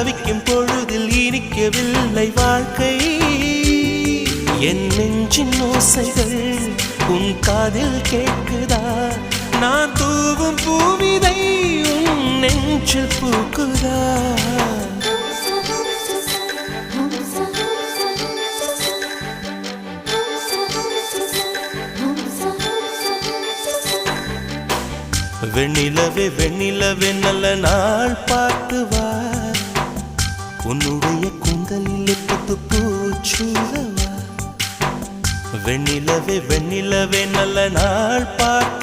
தவிக்கும் பொழுதில் இனிக்கவில்லை வாழ்க்கை. என் நெஞ்சின் ஓசைகள் உன் காதில் கேட்குதா? நான் தூவும் பூவிதை உன் நெஞ்சில் பூக்குதா? வெண்ணிலவே வெண்ணிலவே நல்ல நாள் பார்த்து வா, உன்னுடைய கூந்தலில் புத்து பூச்சூடவா. வெண்ணிலவே வெண்ணிலவே நல்ல நாள் பார்த்து